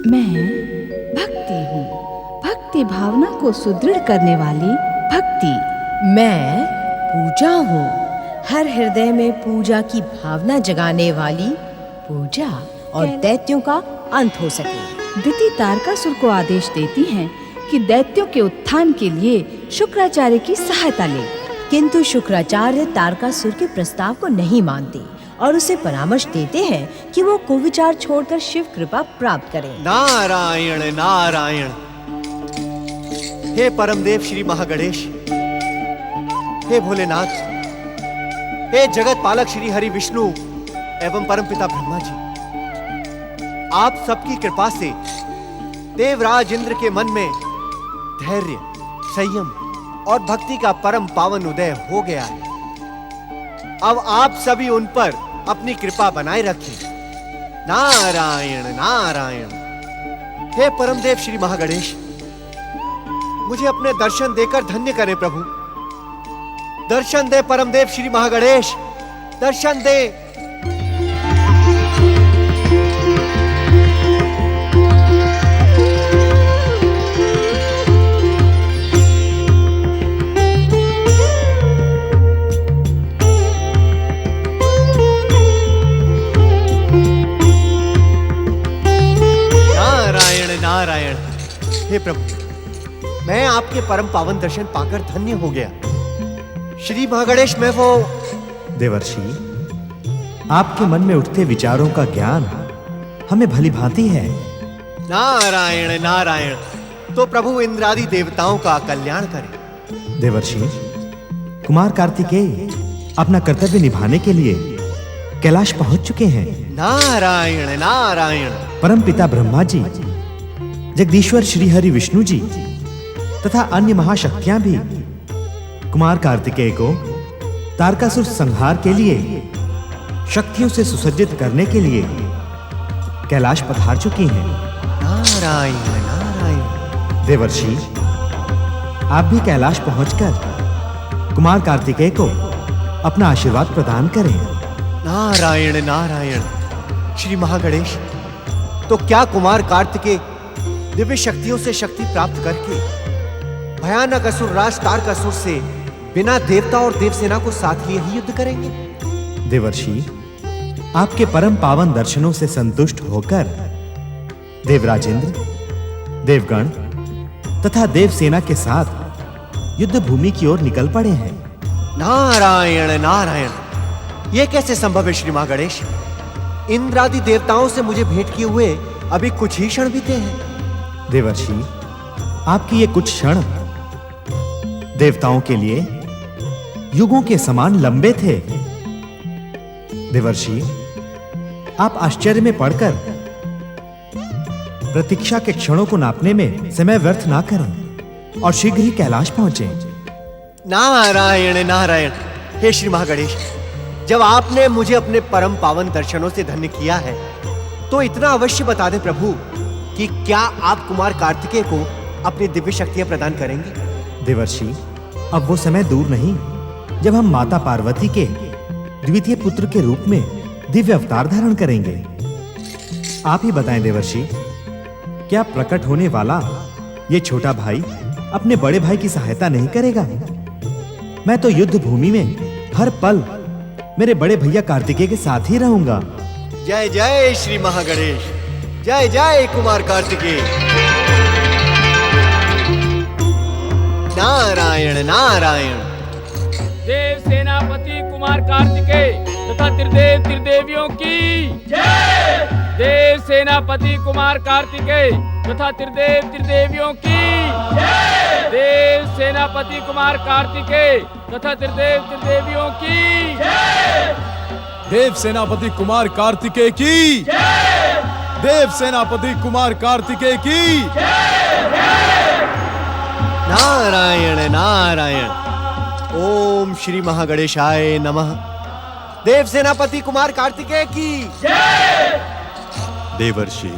मैं भक्ति हूँ, भक्ति भावना को सुदृढ़ करने वाली भक्ति। मैं पूजा हूँ, हर हृदय में पूजा की भावना जगाने वाली पूजा, और दैत्यों का अंत हो सके। दिति तारकासुर को आदेश देती हैं कि दैत्यों के उत्थान के लिए शुक्राचार्य की सहायता ले, किंतु शुक्राचार्य तारकासुर के प्रस्ताव को नहीं मानते और उसे परामर्श देते हैं कि वो कुविचार छोड़कर शिव कृपा प्राप्त करे। नारायण नारायण। हे परमदेव श्री महागणेश, हे भोलेनाथ, हे जगत पालक श्री हरि विष्णु एवं परमपिता ब्रह्मा जी, आप सबकी कृपा से देवराज इंद्र के मन में धैर्य, संयम और भक्ति का परम पावन उदय हो गया है। अब आप सभी उन पर अपनी कृपा बनाए रखें। नारायण नारायण। हे परमदेव श्री महागणेश, मुझे अपने दर्शन देकर धन्य करें प्रभु। दर्शन दे परमदेव श्री महागणेश, दर्शन दे। नारायण। हे प्रभु, मैं आपके परम पावन दर्शन पाकर धन्य हो गया। श्री महागणेश, मैं वो देवर्षि, आपके मन में उठते विचारों का ज्ञान हमें भली भांति है। नारायण नारायण। तो प्रभु इंद्रादि देवताओं का कल्याण करें। देवर्षि, कुमार कार्तिकेय अपना कर्तव्य निभाने के लिए कैलाश पहुंच चुके हैं। नारायण नारायण। परम पिता ब्रह्मा जी, जगदीश्वर श्री हरि विष्णु जी तथा अन्य महाशक्तियां भी कुमार कार्तिकेय को तारकासुर संहार के लिए शक्तियों से सुसज्जित करने के लिए कैलाश पधार चुकी हैं। नारायण नारायण। देवर्षि, आप भी कैलाश पहुंचकर कुमार कार्तिकेय को अपना आशीर्वाद प्रदान करें। नारायण नारायण। श्री महागणेश, तो क्या कुमार कार्तिकेय दिव्य शक्तियों से शक्ति प्राप्त करके भयानक असुर राज तारकासुर से बिना देवता और देवसेना को साथ लिए ही युद्ध करेंगे? देवर्षि, आपके परम पावन दर्शनों से संतुष्ट होकर देवराजेंद्र, देवगण तथा देवसेना के साथ युद्ध भूमि की ओर निकल पड़े हैं। नारायण नारायण। यह कैसे संभव है श्री महागणेश? इंद्रादि देवताओं से मुझे भेंट किए हुए अभी कुछ ही क्षण बीते हैं। देवर्षि, आपकी ये कुछ क्षण देवताओं के लिए युगों के समान लंबे थे। देवर्षि, आप आश्चर्य में पड़कर प्रतीक्षा के क्षणों को नापने में समय व्यर्थ ना करें और शीघ्र ही कैलाश पहुंचे। नारायण नारायण। हे श्री महागणेश, जब आपने मुझे अपने परम पावन दर्शनों से धन्य किया है, तो इतना अवश्य बता दे प्रभु कि क्या आप कुमार कार्तिकेय को अपनी दिव्य शक्तियां प्रदान करेंगे? देवर्षि, अब वो समय दूर नहीं जब हम माता पार्वती के द्वितीय पुत्र के रूप में दिव्य अवतार धारण करेंगे। आप ही बताएं देवर्षि, क्या प्रकट होने वाला ये छोटा भाई अपने बड़े भाई की सहायता नहीं करेगा? मैं तो युद्ध भूमि में हर पल मेरे बड़े भैया कार्तिकेय के साथ ही रहूंगा। जय जय श्री महागणेश, जय जय कुमार कार्तिकेय। नारायण नारायण। देव सेनापति कुमार कार्तिकेय तथा त्रिदेव त्रिदेवियों की जय। देव सेनापति कुमार कार्तिकेय तथा त्रिदेव त्रिदेवियों की जय। देव सेनापति कुमार कार्तिकेय तथा त्रिदेव त्रिदेवियों की जय। देव सेनापति कुमार कार्तिकेय की जय। देव सेनापति कुमार कार्तिकेय की जय। नारायण नारायण। ओम श्री महागणेशाय नमः। देव सेनापति कुमार कार्तिकेय की जय। देवर्षि,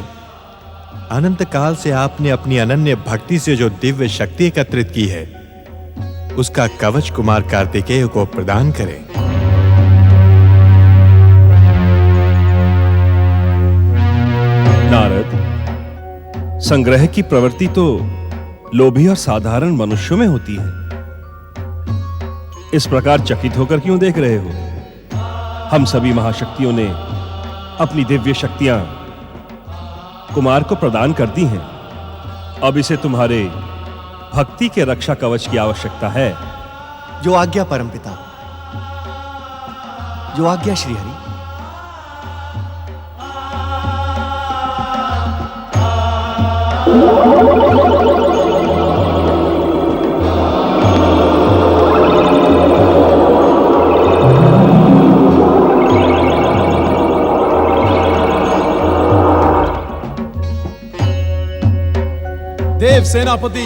अनंत काल से आपने अपनी अनन्य भक्ति से जो दिव्य शक्ति एकत्रित की है, उसका कवच कुमार कार्तिकेय को प्रदान करें। नारद, संग्रह की प्रवृत्ति तो लोभी और साधारण मनुष्यों में होती है। इस प्रकार चकित होकर क्यों देख रहे हो? हम सभी महाशक्तियों ने अपनी दिव्य शक्तियां कुमार को प्रदान कर दी हैं। अब इसे तुम्हारे भक्ति के रक्षा कवच की आवश्यकता है। जो आज्ञा परमपिता, जो आज्ञा श्रीहरि। देव सेनापति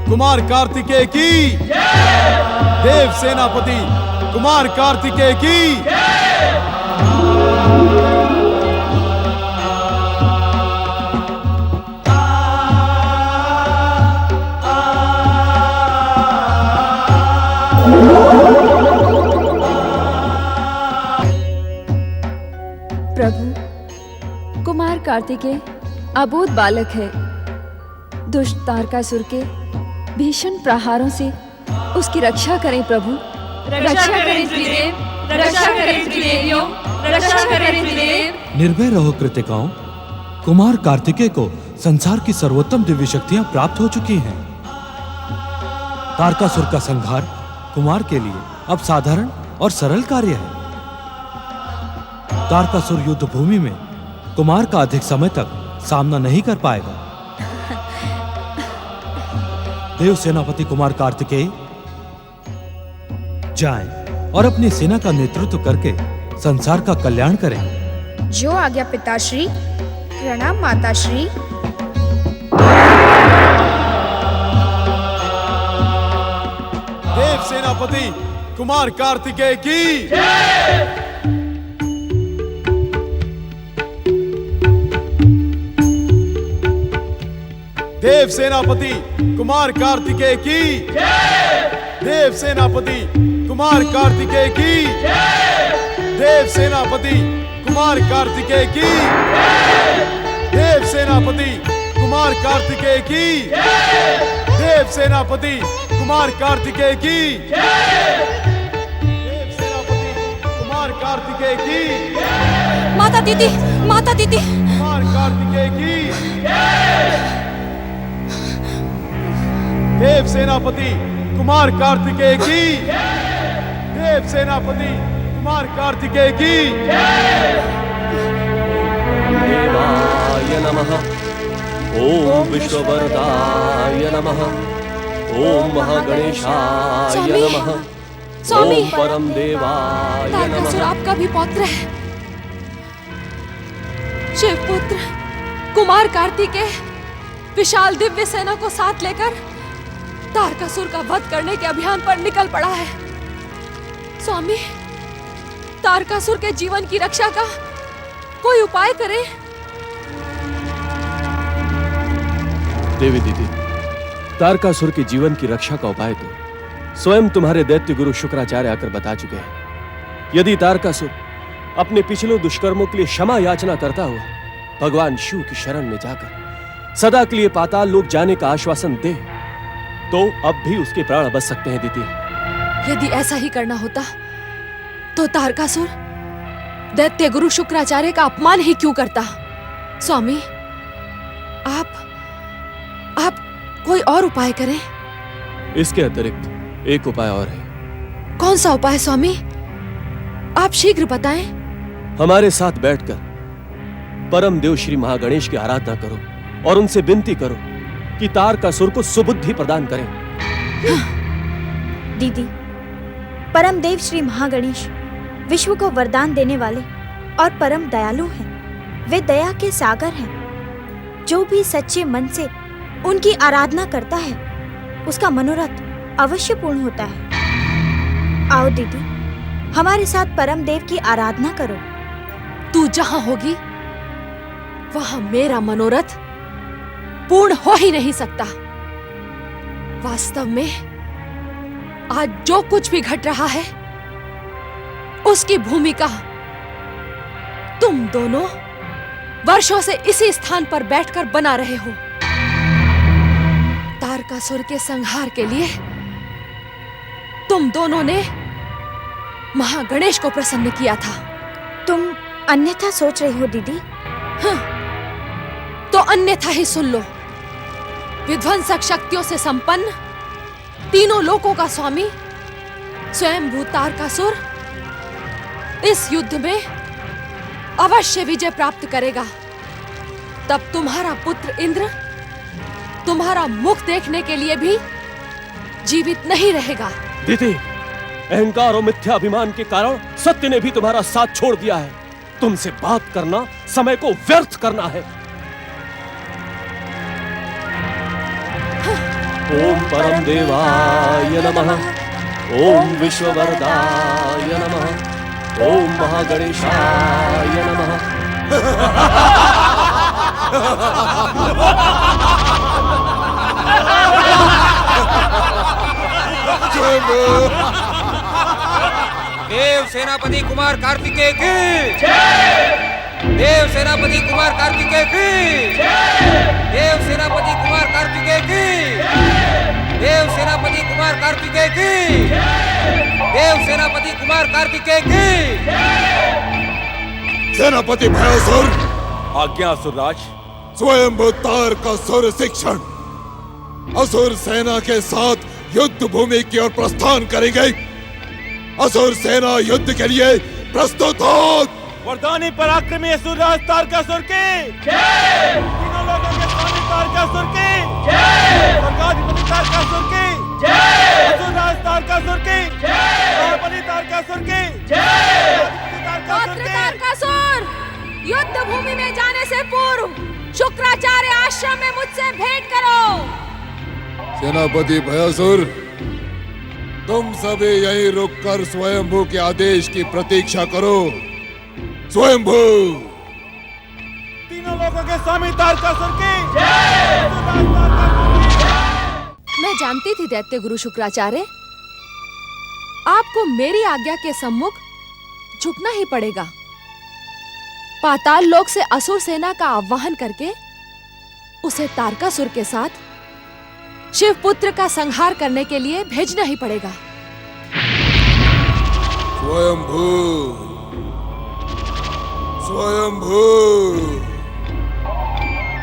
कुमार कार्तिकेय की जय। देव सेनापति कुमार कार्तिकेय की जय। प्रभु, कुमार कार्तिकेय अबोध बालक है। दुष्ट तारकासुर के भीषण प्रहारों से उसकी रक्षा करें प्रभु। रक्षा करें त्रिदेव, रक्षा करें त्रिदेवियों, रक्षा करें त्रिदेव। निर्भय रहो कृतिकाओं, कुमार कार्तिकेय को संसार की सर्वोत्तम दिव्य शक्तियां प्राप्त हो चुकी हैं। तारकासुर का संहार कुमार के लिए अब साधारण और सरल कार्य है। तारकासुर युद्ध भूमि में कुमार का अधिक समय तक सामना नहीं कर पाएगा। देव सेनापति कुमार कार्तिकेय जाएं और अपनी सेना का नेतृत्व करके संसार का कल्याण करें। जो आज्ञा पिताश्री। प्रणाम माताश्री। देव सेनापति कुमार कार्तिकेय की जय। देव सेनापति कुमार कार्तिकेय की जय। देव सेनापति कुमार कार्तिकेय की जय। देव सेनापति कुमार कार्तिकेय की जय। देव सेनापति कुमार कार्तिकेय की जय। देव सेनापति कुमार कार्तिकेय की जय। देव सेनापति कुमार कार्तिकेय की जय। माता दीदी, माता दीदी। कुमार कार्तिकेय की जय। देव सेनापति कुमार कार्तिकेय की जय। देव सेनापति कुमार कार्तिकेय की जय। देवाय नमः। ओम विश्ववरदाय नमः। ओम महागणेशाय नमः। स्वामी, ओम परम देवाय तारकासुर नमः। आपका भी पौत्र है। शिवपुत्र कुमार कार्तिकेय विशाल दिव्य सेना को साथ लेकर तारकासुर का वध करने के अभियान पर निकल पड़ा है। स्वामी, तारकासुर के जीवन की रक्षा का कोई उपाय करें। देवी दीदी, तारकासुर के जीवन की रक्षा का उपाय तो स्वयं तुम्हारे दैत्य गुरु शुक्राचार्य आकर बता चुके हैं। यदि तारकासुर अपने पिछले दुष्कर्मों के लिए क्षमा याचना करता हुआ भगवान शिव की शरण में जाकर सदा के लिए पाताल लोक जाने का आश्वासन दे तो अब भी उसके प्राण बच सकते हैं दीदी। यदि ऐसा ही करना होता तो तारकासुर दैत्य गुरु शुक्राचार्य का अपमान ही क्यों करता। स्वामी, आप कोई और उपाय करें। इसके अतिरिक्त एक उपाय और है। कौन सा उपाय स्वामी? आप शीघ्र बताएं। हमारे साथ बैठकर परम देव श्री महागणेश की आराधना करो और उनसे विनती करो कि तारकासुर को सुबुद्धि प्रदान करें। दीदी, परम देव श्री महागणेश विश्व को वरदान देने वाले और परम दयालु हैं। वे दया के सागर हैं। जो भी सच्चे मन से उनकी आराधना करता है उसका मनोरथ अवश्य पूर्ण होता है। आओ दीदी, हमारे साथ परम देव की आराधना करो। तू जहां होगी वहां मेरा मनोरथ पूर्ण हो ही नहीं सकता। वास्तव में आज जो कुछ भी घट रहा है उसकी भूमिका तुम दोनों वर्षों से इसी स्थान पर बैठकर बना रहे हो। तारकासुर के संहार के लिए तुम दोनों ने महागणेश को प्रसन्न किया था। तुम अन्यथा सोच रही हो दीदी? हाँ, तो अन्यथा ही सुन लो। विध्वंसक शक्तियों से संपन्न तीनों लोकों का स्वामी स्वयंभू तारकासुर इस युद्ध में अवश्य विजय प्राप्त करेगा। तब तुम्हारा पुत्र इंद्र तुम्हारा मुख देखने के लिए भी जीवित नहीं रहेगा। दीदी, अहंकार और मिथ्याभिमान के कारण सत्य ने भी तुम्हारा साथ छोड़ दिया है। तुमसे बात करना समय को व्यर्थ करना है। ओम परम देवाय नमः, ओम विश्ववरदाय नमः, ओम महागणेशाय नमः। देव सेनापति कुमार कार्तिकेय की देव सेनापति कुमार कार्तिकेय की देव सेनापति कुमार कार्तिकेय की देव सेनापति कुमार कार्तिकेय की देव सेनापति कुमार कार्तिकेय की। सेनापति भयासुर, आज्ञा असुरराज। स्वयंभू तारकासुर शिक्षण असुर सेना के साथ युद्ध भूमि की ओर प्रस्थान करेंगे। असुर सेना युद्ध के लिए प्रस्तुत हो। वरदानी पराक्रमी असुरराज तारकासुर की जय। तीनों लोगों के स्वामी तारकासुर की जय। स्वर्गाधिपति तारकासुर की जय। असुरराज तारकासुर की जय। महाबली तारकासुर की जय। तारकासुर, युद्ध भूमि में जाने से पूर्व शुक्राचार्य आश्रम में मुझसे भेंट करो। सेनापति भयासुर, तुम सभी यहीं रुककर स्वयंभू के आदेश की प्रतीक्षा करो। स्वयंभू। तीनों लोगों के स्वामी तारकासुर की जय। मैं जानती थी दैत्य गुरु शुक्राचार्य, आपको मेरी आज्ञा के सम्मुख झुकना ही पड़ेगा। पाताल लोक से असुर सेना का आह्वान करके उसे तारकासुर के साथ शिवपुत्र का संहार करने के लिए भेजना ही पड़ेगा। स्वयंभू, स्वयंभू,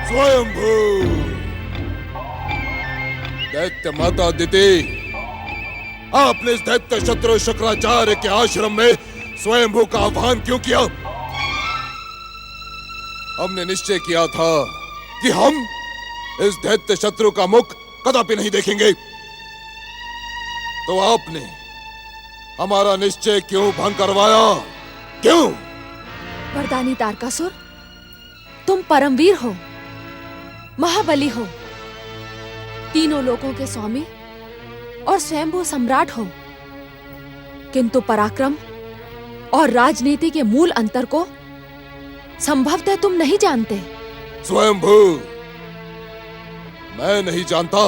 स्वयंभू। दैत्य माता दिति, आपने इस दैत्य शत्रु शुक्राचार्य के आश्रम में स्वयंभू का आह्वान क्यों किया? हमने निश्चय किया था कि हम इस दैत्य शत्रु का मुख कदापि नहीं देखेंगे। तो आपने हमारा निश्चय क्यों भंग करवाया? क्यों? वरदानी तारकासुर, तुम परमवीर हो, महाबली हो, तीनों लोकों के स्वामी और स्वयंभू सम्राट हो, किंतु पराक्रम और राजनीति के मूल अंतर को संभवतः तुम नहीं जानते। स्वयंभू, मैं नहीं जानता।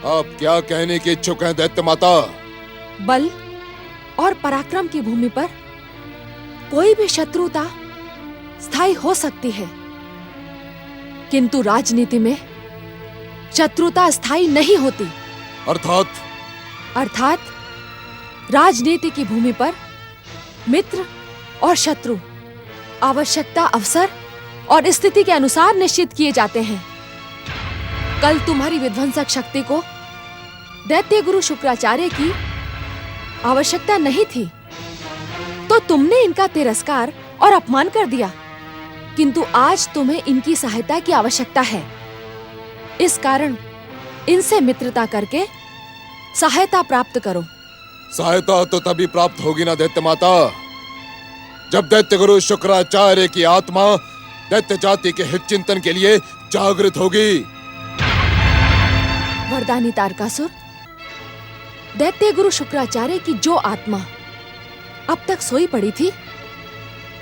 आप क्या कहने के इच्छुक हैं दैत्य माता? बल और पराक्रम की भूमि पर कोई भी शत्रुता स्थायी हो सकती है, किंतु राजनीति में शत्रुता स्थायी नहीं होती। अर्थात राजनीति की भूमि पर मित्र और शत्रु आवश्यकता, अवसर और स्थिति के अनुसार निश्चित किए जाते हैं। कल तुम्हारी विध्वंसक शक्ति को दैत्य गुरु शुक्राचार्य की आवश्यकता नहीं थी, तो तुमने इनका तिरस्कार और अपमान कर दिया, किंतु आज तुम्हें इनकी सहायता की आवश्यकता है। इस कारण इनसे मित्रता करके सहायता प्राप्त करो। सहायता तो तभी प्राप्त होगी ना दैत्य माता, जब दैत्य गुरु शुक्राचार्य की आत्मा दैत्य जाति के हित चिंतन के लिए जागृत होगी। वरदानी तारकासुर, दैत्य गुरु शुक्राचार्य की जो आत्मा अब तक सोई पड़ी थी,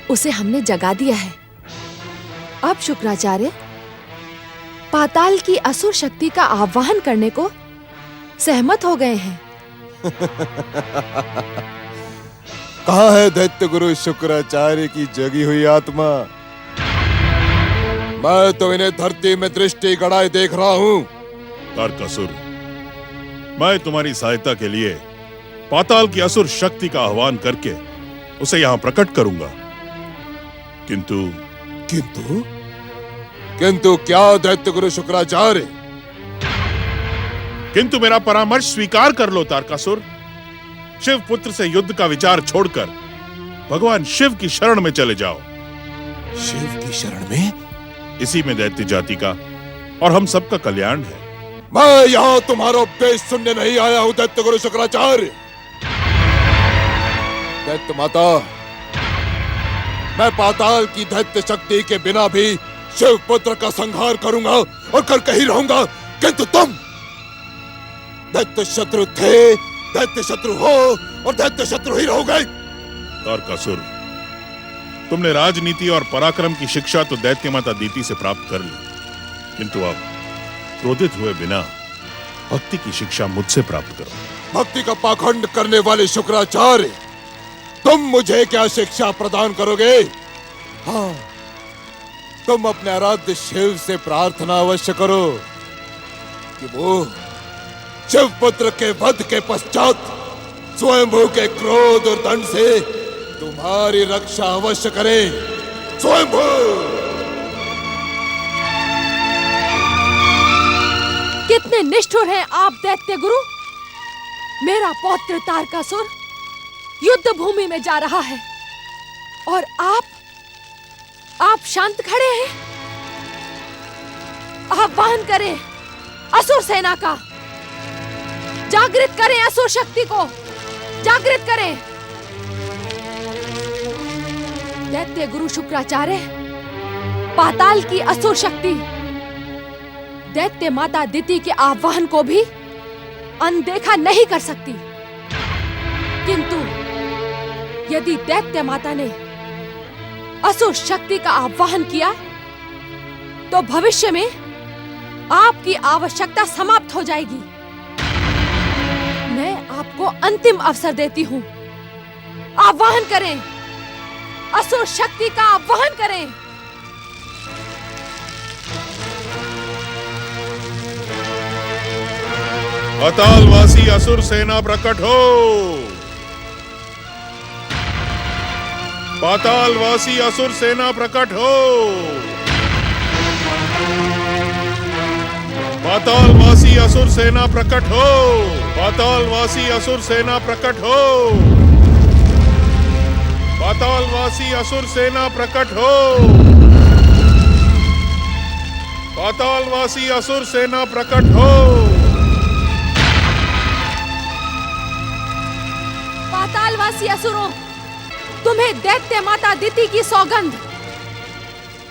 उसे हमने जगा दिया है। अब शुक्राचार्य पाताल की असुर शक्ति का आह्वान करने को सहमत हो गए हैं। कहाँ है दैत्य गुरु शुक्राचार्य की जगी हुई आत्मा? मैं तो इन्हें धरती में दृष्टि गड़ाए देख रहा हूँ। तारकासुर, मैं तुम्हारी सहायता के लिए पाताल की असुर शक्ति का आह्वान करके उसे यहां प्रकट करूंगा। किंतु किंतु किंतु क्या दैत्य गुरु शुक्राचार्य? किंतु मेरा परामर्श स्वीकार कर लो तारकासुर। शिव पुत्र से युद्ध का विचार छोड़कर भगवान शिव की शरण में चले जाओ। शिव की शरण में? इसी में दैत्य जाति का और हम सबका कल्याण है। मैं यहां तुम्हारा उपदेश सुनने नहीं आया हूं दैत्य गुरु शुक्राचार्य। दैत्य माता, मैं पाताल की दैत्य शक्ति के बिना भी शिव पुत्र का संहार करूंगा और करके ही रहूंगा। किंतु तुम दैत्य शत्रु थे, दैत्य शत्रु हो और दैत्य शत्रु ही रहोगे। तारकासुर, तुमने राजनीति और पराक्रम की शिक्षा तो दैत्य माता दीति से प्राप्त कर ली, किंतु अब क्रोधित हुए बिना भक्ति की शिक्षा मुझसे प्राप्त करो। भक्ति का पाखंड करने वाले शुक्राचार्य, तुम मुझे क्या शिक्षा प्रदान करोगे? हाँ, तुम अपने आराध्य शिव से प्रार्थना अवश्य करो कि वो शिव पुत्र के वध के पश्चात स्वयंभू के क्रोध और दंड से तुम्हारी रक्षा अवश्य करे। स्वयंभू! कितने निष्ठुर हैं आप दैत्य गुरु। मेरा पौत्र तारकासुर युद्ध भूमि में जा रहा है और आप शांत खड़े हैं। आह्वान करें असुर सेना का, जागृत करें असुर शक्ति को, जागृत करें। दैत्य गुरु शुक्राचार्य, पाताल की असुर शक्ति दैत्य माता दिति के आह्वान को भी अनदेखा नहीं कर सकती। किंतु यदि दैत्य माता ने असुर शक्ति का आह्वान किया तो भविष्य में आपकी आवश्यकता समाप्त हो जाएगी। मैं आपको अंतिम अवसर देती हूं। आह्वान करें, असुर शक्ति का आह्वान करें। पातालवासी असुर सेना प्रकट हो। पातालवासी असुर सेना प्रकट हो। पातालवासी असुर सेना प्रकट हो। पातालवासी असुर सेना प्रकट हो। पातालवासी असुर सेना प्रकट हो। पातालवासी असुर सेना प्रकट हो। पातालवासी असुरों, तुम्हें दैत्य माता दिति की सौगंध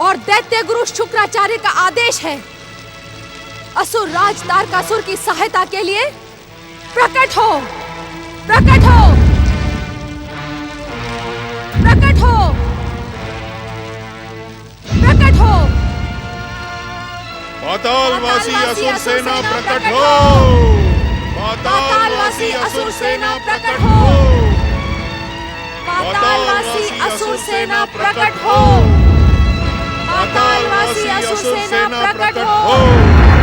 और दैत्य गुरु शुक्राचार्य का आदेश है। असुर राज तारकासुर की सहायता के लिए प्रकट हो, प्रकट हो, प्रकट हो, प्रकट हो। पातालवासी असुर सेना प्रकट हो। पातालवासी असुर सेना प्रकट हो। पातालवासी असुर सेना प्रकट हो। पातालवासी असुर सेना प्रकट हो।